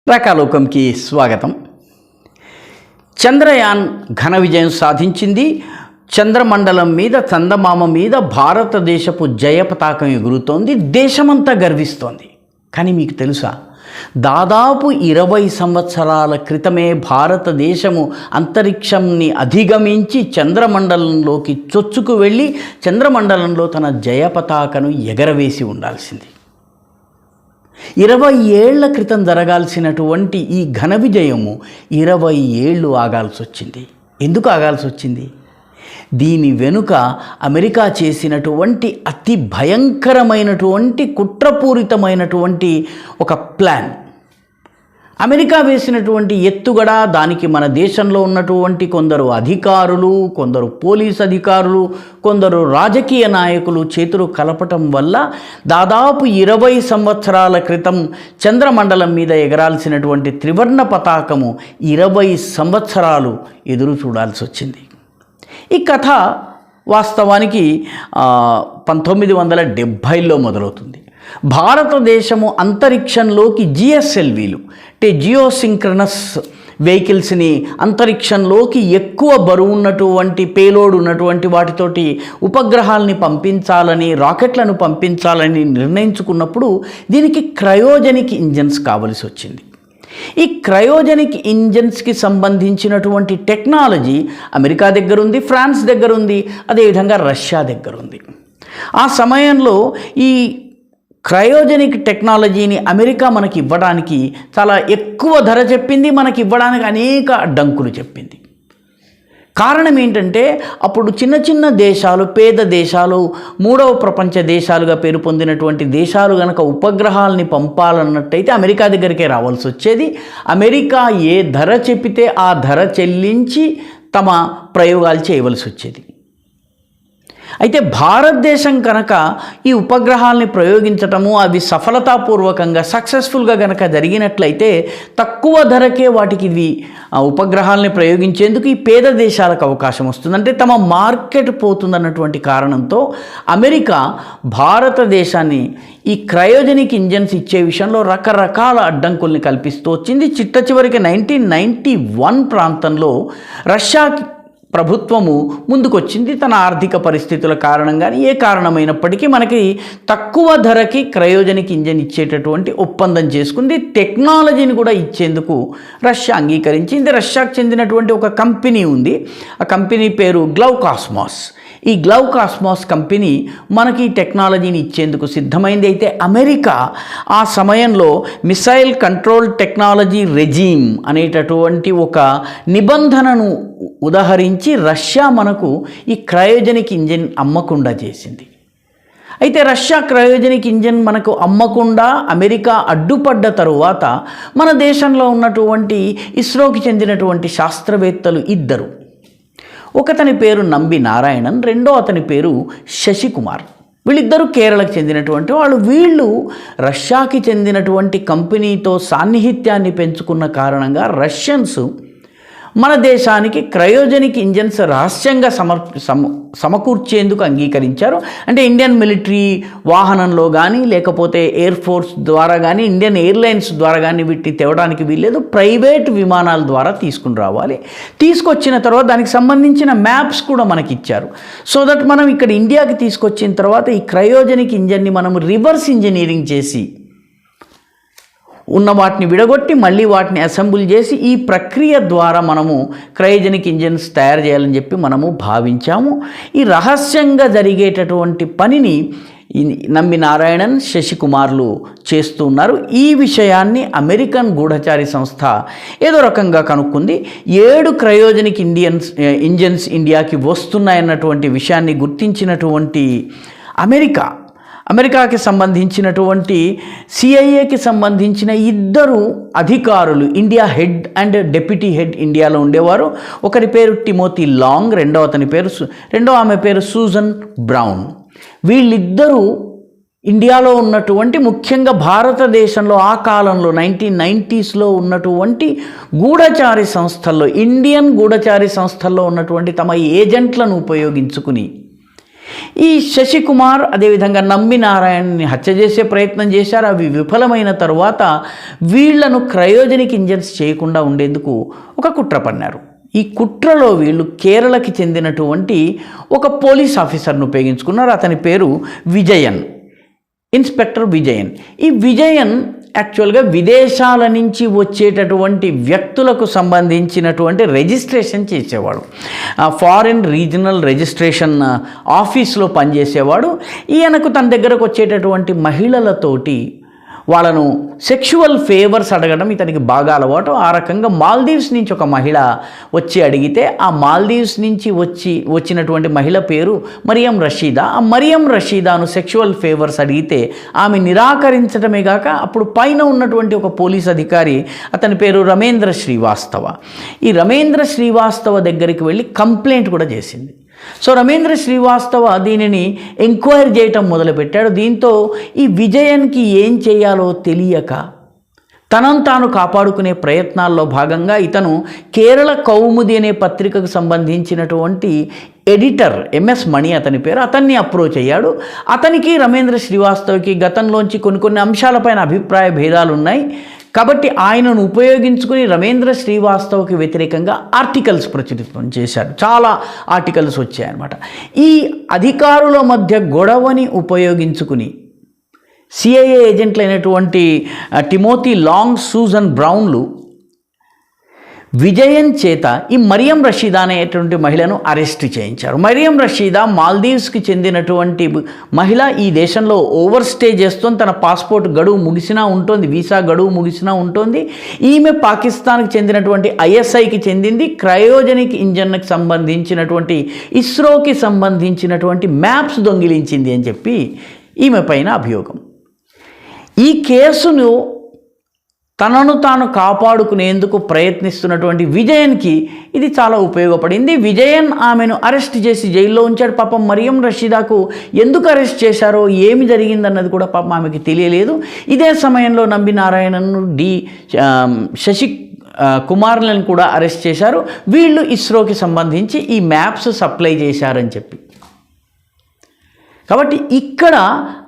రాకాలోకంకి స్వాగతం. చంద్రయాన్ ఘన విజయం సాధించింది. చంద్రమండలం మీద, చందమామ మీద భారతదేశపు జయ పతాకం ఎగురుతోంది. దేశమంతా గర్విస్తోంది. కానీ మీకు తెలుసా, దాదాపు 20 సంవత్సరాల క్రితమే భారతదేశము అంతరిక్షంని అధిగమించి చంద్రమండలంలోకి చొచ్చుకు వెళ్ళి చంద్రమండలంలో తన జయ పతాకను ఎగరవేసి ఉండాల్సింది. 20 ఏళ్ల క్రితం జరగాల్సినటువంటి ఈ ఘన విజయము 20 ఏళ్ళు ఆగాల్సి వచ్చింది. ఎందుకు ఆగాల్సి వచ్చింది? దీని వెనుక అమెరికా చేసినటువంటి అతి భయంకరమైనటువంటి కుట్రపూరితమైనటువంటి ఒక ప్లాన్, అమెరికా వేసినటువంటి ఎత్తుగడ, దానికి మన దేశంలో ఉన్నటువంటి కొందరు అధికారులు, కొందరు పోలీస్ అధికారులు, కొందరు రాజకీయ నాయకులు చేతులు కలపటం వల్ల దాదాపు 20 సంవత్సరాల క్రితం చంద్రమండలం మీద ఎగరాల్సినటువంటి త్రివర్ణ పతాకము 20 సంవత్సరాలు ఎదురు చూడాల్సి వచ్చింది. ఈ కథ వాస్తవానికి 1970లో మొదలవుతుంది. భారతదేశము అంతరిక్షంలోకి జిఎస్ఎల్వీలు అంటే జియోసింక్రనస్ వెహికల్స్ని అంతరిక్షంలోకి ఎక్కువ బరువు ఉన్నటువంటి పేలోడ్ ఉన్నటువంటి వాటితోటి ఉపగ్రహాలని పంపించాలని, రాకెట్లను పంపించాలని నిర్ణయించుకున్నప్పుడు దీనికి క్రయోజనిక్ ఇంజన్స్ కావలసి వచ్చింది. ఈ క్రయోజనిక్ ఇంజన్స్కి సంబంధించినటువంటి టెక్నాలజీ అమెరికా దగ్గర ఉంది, ఫ్రాన్స్ దగ్గర ఉంది, అదేవిధంగా రష్యా దగ్గర ఉంది. ఆ సమయంలో ఈ క్రయోజనిక్ టెక్నాలజీని అమెరికా మనకి ఇవ్వడానికి చాలా ఎక్కువ ధర చెప్పింది, మనకి ఇవ్వడానికి అనేక అడ్డంకులు చెప్పింది. కారణం ఏంటంటే అప్పుడు చిన్న చిన్న దేశాలు, పేద దేశాలు, మూడవ ప్రపంచ దేశాలుగా పేరు పొందినటువంటి దేశాలు కనుక ఉపగ్రహాలని పంపాలన్నట్టయితే అమెరికా దగ్గరికే రావాల్సి వచ్చేది. అమెరికా ఏ ధర చెప్పితే ఆ ధర చెల్లించి తమ ప్రయోగాలు చేయవలసి వచ్చేది. అయితే భారతదేశం కనుక ఈ ఉపగ్రహాలని ప్రయోగించటము, అవి సఫలతాపూర్వకంగా సక్సెస్ఫుల్గా కనుక జరిగినట్లయితే తక్కువ ధరకే వాటికి ఇవి ఉపగ్రహాలని ప్రయోగించేందుకు ఈ పేద దేశాలకు అవకాశం వస్తుంది. అంటే తమ మార్కెట్ పోతుందన్నటువంటి కారణంతో అమెరికా భారతదేశాన్ని ఈ క్రయోజనిక్ ఇంజన్స్ ఇచ్చే విషయంలో రకరకాల అడ్డంకుల్ని కల్పిస్తూ వచ్చింది. చిట్ట చివరికి 1991 ప్రాంతంలో రష్యా ప్రభుత్వము ముందుకొచ్చింది. తన ఆర్థిక పరిస్థితుల కారణంగా ఏ కారణమైనప్పటికీ మనకి తక్కువ ధరకి క్రయోజనిక్ ఇంజన్ ఇచ్చేటటువంటి ఒప్పందం చేసుకుంది. టెక్నాలజీని కూడా ఇచ్చేందుకు రష్యా అంగీకరించింది. రష్యాకు చెందినటువంటి ఒక కంపెనీ ఉంది. ఆ కంపెనీ పేరు గ్లౌకాస్మాస్. ఈ గ్లౌకాస్మాస్ కంపెనీ మనకి ఈ టెక్నాలజీని ఇచ్చేందుకు సిద్ధమైంది. అయితే అమెరికా ఆ సమయంలో మిసైల్ కంట్రోల్ టెక్నాలజీ రెజీమ్ అనేటటువంటి ఒక నిబంధనను ఉదహరించి రష్యా మనకు ఈ క్రయోజనిక్ ఇంజిన్ అమ్మకుండా చేసింది. అయితే రష్యా క్రయోజనిక్ ఇంజిన్ మనకు అమ్మకుండా అమెరికా అడ్డుపడ్డ తరువాత మన దేశంలో ఉన్నటువంటి ఇస్రోకి చెందినటువంటి శాస్త్రవేత్తలు ఇద్దరు, ఒకతని పేరు నంబి నారాయణన్, రెండో అతని పేరు శశికుమార్. వీళ్ళిద్దరూ కేరళకు చెందినటువంటి వాళ్ళు. వీళ్ళు రష్యాకి చెందినటువంటి కంపెనీతో సాన్నిహిత్యాన్ని పెంచుకున్న కారణంగా రష్యన్స్ మన దేశానికి క్రయోజనిక్ ఇంజన్స్ రహస్యంగా సమకూర్చేందుకు అంగీకరించారు. అంటే ఇండియన్ మిలిటరీ వాహనంలో కానీ, లేకపోతే ఎయిర్ ఫోర్స్ ద్వారా కానీ, ఇండియన్ ఎయిర్లైన్స్ ద్వారా కానీ వీటిని తేవడానికి వీల్లేదు. ప్రైవేట్ విమానాల ద్వారా తీసుకుని రావాలి. తీసుకొచ్చిన తర్వాత దానికి సంబంధించిన మ్యాప్స్ కూడా మనకి ఇచ్చారు. సో దట్ మనం ఇక్కడ ఇండియాకి తీసుకొచ్చిన తర్వాత ఈ క్రయోజనిక్ ఇంజన్ని మనం రివర్స్ ఇంజనీరింగ్ చేసి ఉన్న వాటిని విడగొట్టి మళ్ళీ వాటిని అసెంబుల్ చేసి ఈ ప్రక్రియ ద్వారా మనము క్రయోజనిక్ ఇంజన్స్ తయారు చేయాలని చెప్పి మనము భావించాము. ఈ రహస్యంగా జరిగేటటువంటి పనిని నంబి నారాయణన్, శశికుమార్లు చేస్తూ ఉన్నారు. ఈ విషయాన్ని అమెరికన్ గూఢచారి సంస్థ ఏదో రకంగా కనుక్కుంది. 7 క్రయోజనిక్ ఇంజన్స్ ఇండియాకి వస్తున్నాయన్నటువంటి విషయాన్ని గుర్తించినటువంటి అమెరికాకి సంబంధించినటువంటి సిఐఏకి సంబంధించిన ఇద్దరు అధికారులు, India head and deputy head ఇండియాలో ఉండేవారు. ఒకరి పేరు టిమోథీ లాంగ్, రెండో ఆమె పేరు సూజన్ బ్రౌన్. వీళ్ళిద్దరూ ఇండియాలో ఉన్నటువంటి, ముఖ్యంగా భారతదేశంలో ఆ కాలంలో 1990sలో ఉన్నటువంటి గూఢచారి సంస్థల్లో, ఇండియన్ గూఢచారి సంస్థల్లో ఉన్నటువంటి తమ ఏజెంట్లను ఉపయోగించుకుని ఈ శశికుమార్ అదేవిధంగా నంబి నారాయణని హత్య చేసే ప్రయత్నం చేశారు. అవి విఫలమైన తరువాత వీళ్లను క్రయోజనిక్ ఇంజన్స్ చేయకుండా ఉండేందుకు ఒక కుట్ర పన్నారు. ఈ కుట్రలో వీళ్ళు కేరళకి చెందినటువంటి ఒక పోలీస్ ఆఫీసర్ను ఉపయోగించుకున్నారు. అతని పేరు విజయన్, ఇన్స్పెక్టర్ విజయన్. ఈ విజయన్ యాక్చువల్గా విదేశాల నుంచి వచ్చేటటువంటి వ్యక్తులకు సంబంధించినటువంటి రిజిస్ట్రేషన్ చేసేవాడు. ఫారిన్ రీజనల్ రిజిస్ట్రేషన్ ఆఫీస్లో పనిచేసేవాడు. ఈయనకు తన దగ్గరకు వచ్చేటటువంటి మహిళలతోటి వాళ్ళను సెక్షువల్ ఫేవర్స్ అడగడం ఇతనికి బాగా అలవాటు. ఆ రకంగా మాల్దీవ్స్ నుంచి ఒక మహిళ వచ్చి అడిగితే ఆ మాల్దీవ్స్ నుంచి వచ్చినటువంటి మహిళ పేరు మరియం రషీదా. ఆ మరియం రషీదాను సెక్షువల్ ఫేవర్స్ అడిగితే ఆమె నిరాకరించడమే కాక అప్పుడు పైన ఉన్నటువంటి ఒక పోలీస్ అధికారి, అతని పేరు రమేంద్ర శ్రీవాస్తవ, ఈ రమేంద్ర శ్రీవాస్తవ దగ్గరికి వెళ్ళి కంప్లైంట్ కూడా చేసింది. సో రమేంద్ర శ్రీవాస్తవ దీనిని ఎంక్వైరీ చేయటం మొదలుపెట్టాడు. దీంతో ఈ విజయన్కి ఏం చేయాలో తెలియక తనను తాను కాపాడుకునే ప్రయత్నాల్లో భాగంగా ఇతను కేరళ కౌముది అనే పత్రికకు సంబంధించినటువంటి ఎడిటర్ ఎంఎస్ మణి అతని పేరు, అతన్ని అప్రోచ్ అయ్యాడు. అతనికి రమేంద్ర శ్రీవాస్తవ్కి గతంలోంచి కొన్ని అంశాలపైన అభిప్రాయ భేదాలు ఉన్నాయి. కాబట్టి ఆయనను ఉపయోగించుకుని రమేంద్ర శ్రీవాస్తవ్కి వ్యతిరేకంగా ఆర్టికల్స్ ప్రచురితం చేశారు. చాలా ఆర్టికల్స్ వచ్చాయన్నమాట. ఈ అధికారుల మధ్య గొడవని ఉపయోగించుకుని సిఐఏ ఏజెంట్లైనటువంటి టిమోథీ లాంగ్, సూజన్ బ్రౌన్లు విజయన్ చేత ఈ మరియం రషీదా అనేటువంటి మహిళను అరెస్ట్ చేయించారు. మరియం రషీదా మాల్దీవ్స్కి చెందినటువంటి మహిళ. ఈ దేశంలో ఓవర్ స్టే చేస్తుంది. తన పాస్పోర్ట్ గడువు ముగిసినా ఉంటుంది, వీసా గడువు ముగిసినా ఉంటుంది. ఈమె పాకిస్తాన్కి చెందినటువంటి ఐఎస్ఐకి చెందింది. క్రయోజనిక్ ఇంజన్కి సంబంధించినటువంటి ఇస్రోకి సంబంధించినటువంటి మ్యాప్స్ దొంగిలించింది అని చెప్పి ఈమె పైన అభియోగం. ఈ కేసును తనను తాను కాపాడుకునేందుకు ప్రయత్నిస్తున్నటువంటి విజయన్కి ఇది చాలా ఉపయోగపడింది. విజయన్ ఆమెను అరెస్ట్ చేసి జైల్లో ఉంచాడు. పాపం మరియం రషీదాకు ఎందుకు అరెస్ట్ చేశారో, ఏమి జరిగిందన్నది కూడా పాపం ఆమెకి తెలియలేదు. ఇదే సమయంలో నంబి నారాయణను శశి కుమార్లను కూడా అరెస్ట్ చేశారు. వీళ్ళు ఇస్రోకి సంబంధించి ఈ మ్యాప్స్ సప్లై చేశారని చెప్పి. కాబట్టి ఇక్కడ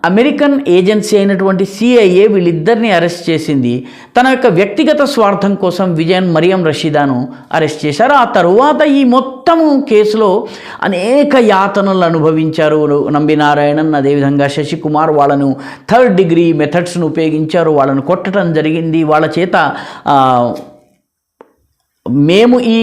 అమెరికన్ ఏజెన్సీ అయినటువంటి సిఐఏ వీళ్ళిద్దరిని అరెస్ట్ చేసింది. తన యొక్క వ్యక్తిగత స్వార్థం కోసం విజయన్ మరియం రషీదాను అరెస్ట్ చేశారు. ఆ తరువాత ఈ మొత్తము కేసులో అనేక యాతనలు అనుభవించారు నంబి నారాయణన్, అదేవిధంగా శశికుమార్. వాళ్ళను 3rd డిగ్రీ మెథడ్స్ను ఉపయోగించారు, వాళ్ళను కొట్టడం జరిగింది. వాళ్ళ చేత మేము ఈ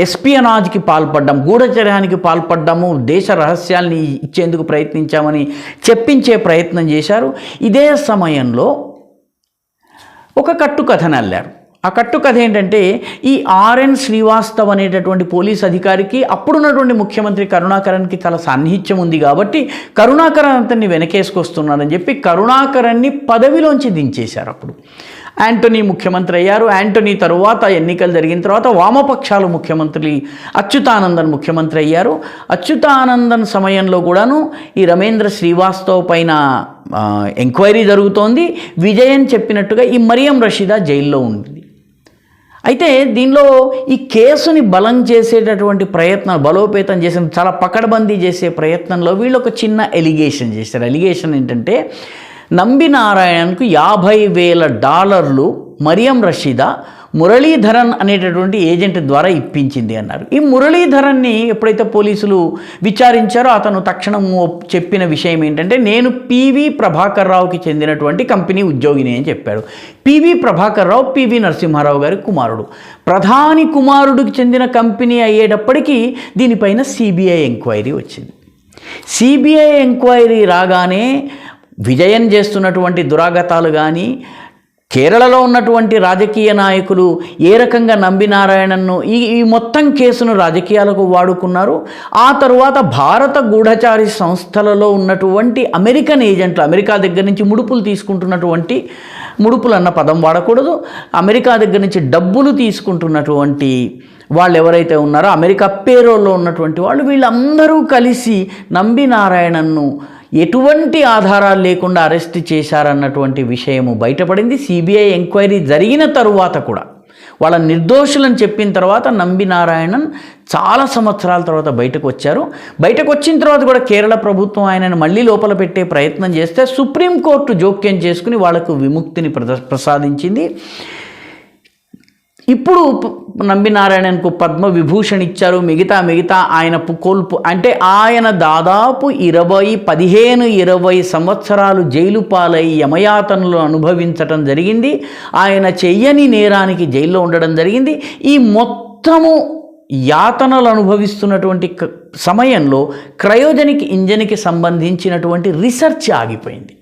ఎస్పియనాజ్కి పాల్పడ్డాం, గూఢచర్యానికి పాల్పడ్డాము, దేశ రహస్యాల్ని ఇచ్చేందుకు ప్రయత్నించామని చెప్పించే ప్రయత్నం చేశారు. ఇదే సమయంలో ఒక కట్టుకథను అల్లారు. ఆ కట్టుకథ ఏంటంటే, ఈ ఆర్ఎన్ శ్రీవాస్తవ్ అనేటటువంటి పోలీస్ అధికారికి అప్పుడున్నటువంటి ముఖ్యమంత్రి కరుణాకరన్కి చాలా సాన్నిహిత్యం ఉంది కాబట్టి కరుణాకరన్ అతన్ని వెనకేసుకొస్తున్నారని చెప్పి కరుణాకరన్ని పదవిలోంచి దించేశారు. అప్పుడు యాంటనీ ముఖ్యమంత్రి అయ్యారు. యాంటనీ తరువాత ఎన్నికలు జరిగిన తర్వాత వామపక్షాలు ముఖ్యమంత్రి అచ్యుతానందన్ ముఖ్యమంత్రి అయ్యారు. అచ్యుతానందన్ సమయంలో కూడాను ఈ రమేంద్ర శ్రీవాస్తవ్ పైన ఎంక్వైరీ జరుగుతోంది. విజయన్ చెప్పినట్టుగా ఈ మరియం రషీదా జైల్లో ఉంది. అయితే దీనిలో ఈ కేసుని బలం చేసేటటువంటి ప్రయత్నం, బలోపేతం చేసిన, చాలా పకడ్బందీ చేసే ప్రయత్నంలో వీళ్ళు ఒక చిన్న ఎలిగేషన్ చేశారు. ఎలిగేషన్ ఏంటంటే, నంబి నారాయణన్కు $50,000 మరియం రషీదా మురళీధరన్ అనేటటువంటి ఏజెంట్ ద్వారా ఇప్పించింది అన్నారు. ఈ మురళీధరన్ని ఎప్పుడైతే పోలీసులు విచారించారో అతను తక్షణం చెప్పిన విషయం ఏంటంటే, నేను పివి ప్రభాకర్ రావుకి చెందినటువంటి కంపెనీ ఉద్యోగిని అని చెప్పాడు. పివి ప్రభాకర్ రావు పివి నరసింహారావు గారి కుమారుడు. ప్రధాని కుమారుడికి చెందిన కంపెనీ అయ్యేటప్పటికీ దీనిపైన సిబిఐ ఎంక్వైరీ వచ్చింది. సిబిఐ ఎంక్వైరీ రాగానే విజయన్ చేస్తున్నటువంటి దురాగతాలు కానీ, కేరళలో ఉన్నటువంటి రాజకీయ నాయకులు ఏ రకంగా నంబి నారాయణన్ను ఈ మొత్తం కేసును రాజకీయాలకు వాడుకున్నారు. ఆ తరువాత భారత గూఢచారి సంస్థలలో ఉన్నటువంటి అమెరికన్ ఏజెంట్లు, అమెరికా దగ్గర నుంచి ముడుపులు తీసుకుంటున్నటువంటి, ముడుపులు అన్న పదం వాడకూడదు, అమెరికా దగ్గర నుంచి డబ్బులు తీసుకుంటున్నటువంటి వాళ్ళు ఎవరైతే ఉన్నారో అమెరికా పేరోల్లో ఉన్నటువంటి వాళ్ళు, వీళ్ళందరూ కలిసి నంబి నారాయణన్ను ఎటువంటి ఆధారాలు లేకుండా అరెస్ట్ చేశారన్నటువంటి విషయము బయటపడింది. సిబిఐ ఎంక్వైరీ జరిగిన తరువాత కూడా వాళ్ళ నిర్దోషులని చెప్పిన తర్వాత నంబి నారాయణన్ చాలా సంవత్సరాల తర్వాత బయటకు వచ్చారు. బయటకు వచ్చిన తర్వాత కూడా కేరళ ప్రభుత్వం ఆయనను మళ్ళీ లోపల పెట్టే ప్రయత్నం చేస్తే సుప్రీంకోర్టు జోక్యం చేసుకుని వాళ్లకు విముక్తిని ప్రసాదించింది. ఇప్పుడు నంబి నారాయణన్కు పద్మవిభూషణ్ ఇచ్చారు. మిగతా ఆయన అంటే ఆయన దాదాపు 15-20 సంవత్సరాలు జైలు పాలై యమయాతనలు అనుభవించటం జరిగింది. ఆయన చెయ్యని నేరానికి జైల్లో ఉండడం జరిగింది. ఈ మొత్తము యాతనలు అనుభవిస్తున్నటువంటి సమయంలో క్రయోజనిక్ ఇంజన్కి సంబంధించినటువంటి రీసెర్చ్ ఆగిపోయింది.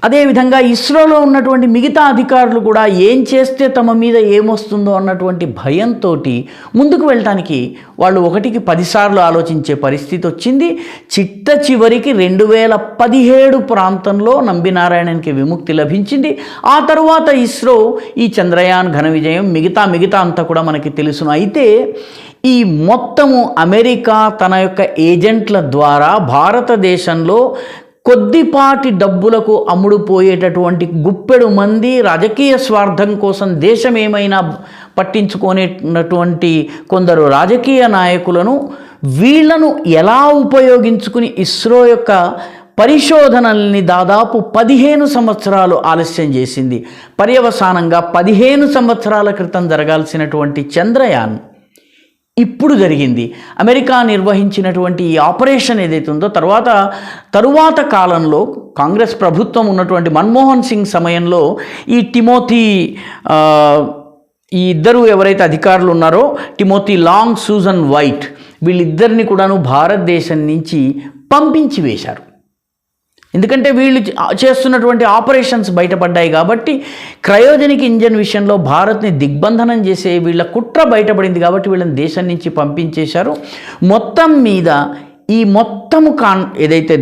అదేవిధంగా ఇస్రోలో ఉన్నటువంటి మిగతా అధికారులు కూడా ఏం చేస్తే తమ మీద ఏమొస్తుందో అన్నటువంటి భయంతో ముందుకు వెళ్ళటానికి వాళ్ళు 1కి 10 సార్లు ఆలోచించే పరిస్థితి వచ్చింది. చివరికి 2017 ప్రాంతంలో నంబి నారాయణన్కి విముక్తి లభించింది. ఆ తర్వాత ఇస్రో ఈ చంద్రయాన్ ఘన విజయం మిగతా అంతా కూడా మనకి తెలుసును. అయితే ఈ మొత్తము అమెరికా తన యొక్క ఏజెంట్ల ద్వారా భారతదేశంలో కొద్దిపాటి డబ్బులకు అమ్ముడుపోయేటటువంటి గుప్పెడు మంది రాజకీయ స్వార్థం కోసం దేశం ఏమైనా పట్టించుకునేటటువంటి కొందరు రాజకీయ నాయకులను వీళ్లను ఎలా ఉపయోగించుకుని ఇస్రో యొక్క పరిశోధనల్ని దాదాపు 15 సంవత్సరాలు ఆలస్యం చేసింది. పర్యవసానంగా 15 సంవత్సరాల క్రితం జరగాల్సినటువంటి చంద్రయాన్ ఇప్పుడు జరిగింది. అమెరికా నిర్వహించినటువంటి ఈ ఆపరేషన్ ఏదైతే ఉందో తరువాత కాలంలో కాంగ్రెస్ ప్రభుత్వం ఉన్నటువంటి మన్మోహన్ సింగ్ సమయంలో ఈ టిమోథీ ఈ ఇద్దరు ఎవరైతే అధికారులు ఉన్నారో టిమోథీ లాంగ్, సూజన్ వైట్, వీళ్ళిద్దరిని కూడాను భారతదేశం నుంచి పంపించి వేశారు. ఎందుకంటే వీళ్ళు చేస్తున్నటువంటి ఆపరేషన్స్ బయటపడ్డాయి కాబట్టి క్రయోజనిక్ ఇంజన్ విషయంలో భారత్ని దిగ్బంధనం చేసే వీళ్ళ కుట్ర బయటపడింది కాబట్టి వీళ్ళని దేశం నుంచి పంపించేశారు. మొత్తం మీద ఈ మొత్తము ఏదైతే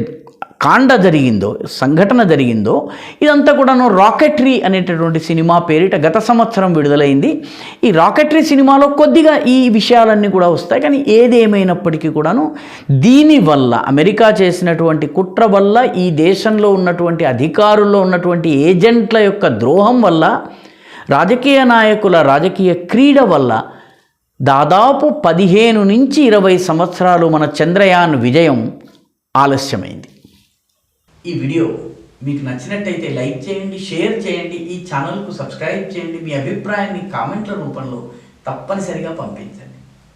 సంఘటన జరిగిందో ఇదంతా కూడాను రాకెట్రీ అనేటటువంటి సినిమా పేరిట గత సంవత్సరం విడుదలైంది. ఈ రాకెట్రీ సినిమాలో కొద్దిగా ఈ విషయాలన్నీ కూడా వస్తాయి. కానీ ఏదేమైనప్పటికీ కూడాను దీనివల్ల అమెరికా చేసినటువంటి కుట్ర వల్ల ఈ దేశంలో ఉన్నటువంటి అధికారుల్లో ఉన్నటువంటి ఏజెంట్ల యొక్క ద్రోహం వల్ల రాజకీయ నాయకుల రాజకీయ క్రీడ వల్ల దాదాపు 15-20 సంవత్సరాలు మన చంద్రయాన్ విజయం ఆలస్యమైంది. ఈ వీడియో మీకు నచ్చినట్టయితే లైక్ చేయండి, షేర్ చేయండి, ఈ ఛానల్కు సబ్స్క్రైబ్ చేయండి. మీ అభిప్రాయాన్ని కామెంట్ల రూపంలో తప్పనిసరిగా పంపించండి.